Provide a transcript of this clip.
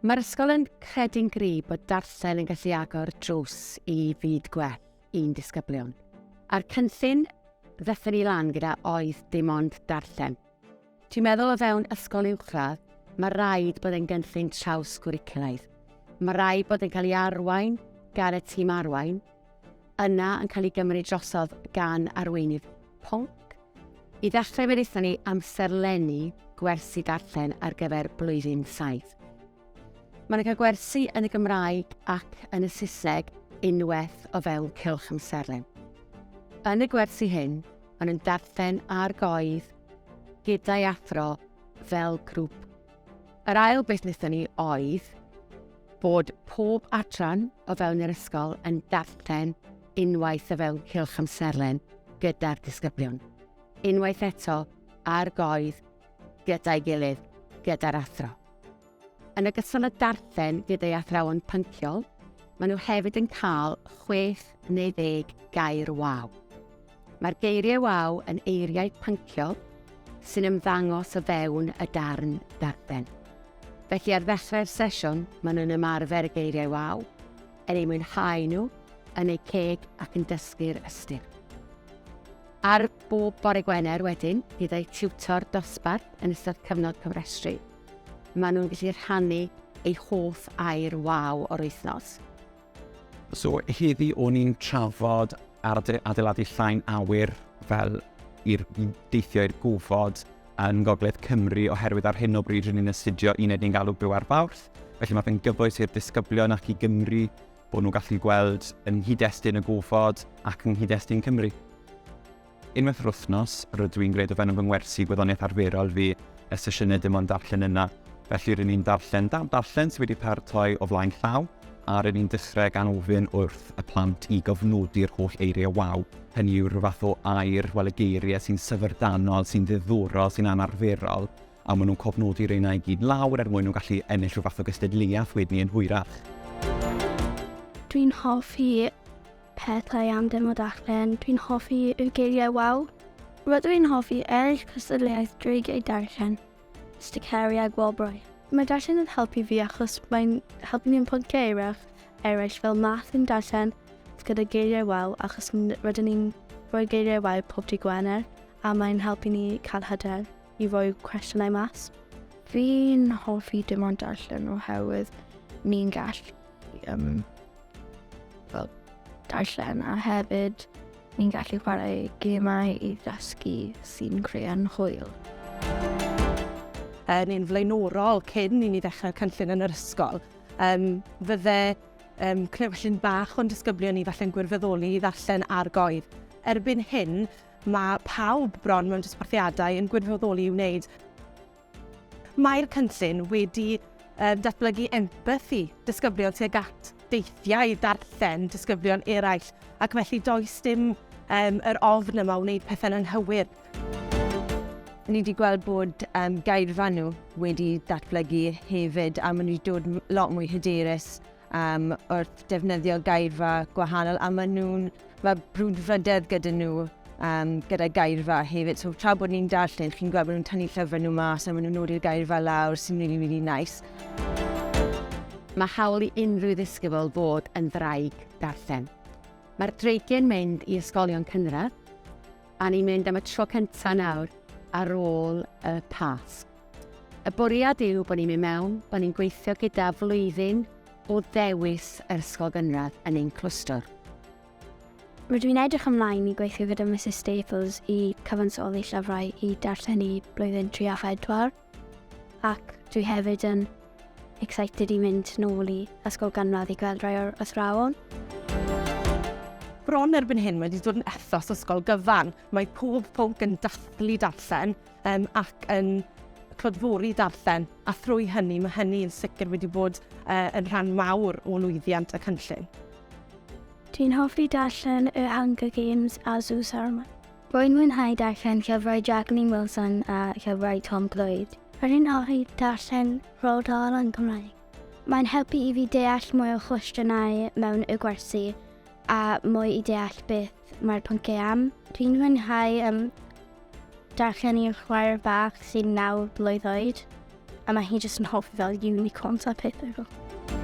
Mae'r ysgol yn credu'n gryf bod darllen yn gallu agor drws i fyd gwell i'n disgyblion. A'r cynllun ddethon ni lan gyda oedd dim ond darllen. Dwi'n meddwl o fewn ysgol uwchradd, mae rhaid bod yn gynllun traws gwricwlaidd. Mae rhaid bod yn cael ei arwain gan y tîm arwain, yna yn cael ei gymryd drosodd gan arweinydd pwnc. I ddechrau fe wnaethon ni amserlennu gwersi darllen ar gyfer blwyddyn 7. Mae'n cael gwersi yn y Gymraeg ac yn y Saesneg unwaith o fewn cylch amserlen. Yn y gwersi hyn, maen nhw'n darllen ar goedd gyda'i athro fel grŵp. Yr ail beth wnaethon ni oedd bod pob adran o fewn yr ysgol yn darllen unwaith o fewn cylch amserlen gyda'r disgyblion. Unwaith eto ar goedd gyda'i gilydd, gyda'r athro. Yn ogystal y darllen gyda'i athrawon pynciol, maen nhw hefyd yn cael 6 neu 10 gair waw. Mae'r geiriau waw yn eiriau pynciol sy'n ymddangos o fewn y darn darllen. Felly ar ddechrau'r sesiwn, maen nhw'n ymarfer y geiriau waw, yn ei mwynhau nhw, yn ei ceg ac yn dysgu'r ystyr. Ar bob bore Gwener wedyn, gyda'i tiwtor dosbarth yn ystod cyfnod cofrestru, maen nhw'n gallu rhannu eu hoff air waw o'r wythnos. So heddi o'n i'n trafod adeiladu llain awyr fel i'r deithio i'r gofod yn Gogledd Cymru oherwydd ar hyn o bryd rydyn ni'n astudio uned ni'n galw byw ar Fawrth. Felly mae fe'n gyfoes i'r disgyblion ac i Gymru bod nhw'n gallu gweld yn hyd-destun y gofod ac yn hyd-destun Cymru. Unwaith yr wythnos, rydw i'n gwneud o fewn fy ngwersi gwyddoniaeth arferol fi y sesiynau dim ond darllen yna. Felly rydyn ni'n darllen darllen sydd wedi paratoi o flaen llaw, a rydyn ni'n dechrau gan ofyn wrth y plant i gofnodi'r holl eiriau waw. Hynny yw rhywbeth o air, wel y geiriau sy'n syfrdanol, sy'n ddiddorol, sy'n anarferol, a maen nhw'n cofnodi reina i gyd lawr mwyn nhw'n gallu ennill rhywbeth o gystadleuaeth wedyn yn hwyrach. Dwi'n hoffi pethau am dim o darllen. Dwi'n hoffi y geiriau waw. Rydw i'n hoffi eraill cystadleuaeth drwy ei darllen, sticeri a gwobrau. Mae darllen yn helpu fi achos mae'n helpu ni'n pwynt geirach eraill fel math yn darllen gyda geiriau waw achos rydyn ni'n rhoi geiriau waw pob dydd Gwener a mae'n helpu ni cael hyder i roi cwestiynau mas. Fi'n hoffi dim ond darllen oherwydd ni'n gallu darllen a hefyd ni'n gallu chwarae gemau i ddysgu sy'n creu'n hwyl. Ni'n flaenorol cyn i ni ddechrau'r cynllun yn yr ysgol. Fydde cnewllun bach o'n disgyblion ni falle'n gwirfoddoli i ddarllen ar goedd. Erbyn hyn, mae pawb bron mewn dosbarthiadau yn gwirfoddoli i wneud. Mae'r cynllun wedi datblygu empathy disgyblion tuag at deithiau darllen disgyblion eraill, ac felly does dim yr ofn yma o wneud pethau'n anghywir. Ni wedi gweld bod gairfa nhw wedi datblygu hefyd a maen nhw wedi dod lot mwy hyderus wrth defnyddio gairfa gwahanol a mae brwdfrydedd gyda nhw gyda gairfa hefyd. So tra bod ni'n darllen, chi'n gweld bod nhw'n tynnu llyfr nhw mas a maen nhw'n nodi'r gairfa lawr sy'n really nice. Mae hawl i unrhyw ddisgybl fod yn ddraig darllen. Mae'r dreigiau'n mynd i ysgolion cynradd a ni'n mynd am y tro cyntaf nawr ar ôl y Pasg. Y bwriad yw bod ni'n mynd mewn, bod ni'n gweithio gyda flwyddyn o ddewis yr ysgol gynradd yn ein clwstwr. Rydw i'n edrych ymlaen i gweithio gyda Mrs Staples i cyfansoddi llyfrau i darllen i blwyddyn 3 a 4 ac dwi hefyd yn excited i mynd nôl i ysgol gynradd i gweld rai o'r athrawon. Bron erbyn hyn wedi dod yn ethos ysgol gyfan. Mae pob pwnc yn dathlu darllen ac yn clodfori darllen, a thrwy hynny mae hynny yn sicr wedi bod yn rhan mawr o lwyddiant y cynllun. Dwi'n hoffi darllen y Hunger Games a Zoo Saruman. Rwy'n mwynhau darllen llyfrau Jacqueline Wilson a llyfrau Tom Clwyd. Rwy'n hoffi darllen Roald Dahl yn Gymraeg. Mae'n helpu i fi deall mwy o cwestiynau mewn y gwersi a mwy i deall beth mae'r pynciau am. Dwi'n mwynhau darllen i'r chwaer bach sy'n 9 blwydd oed. A mae hi jyst yn hoffi fel unicorns a pethau fel.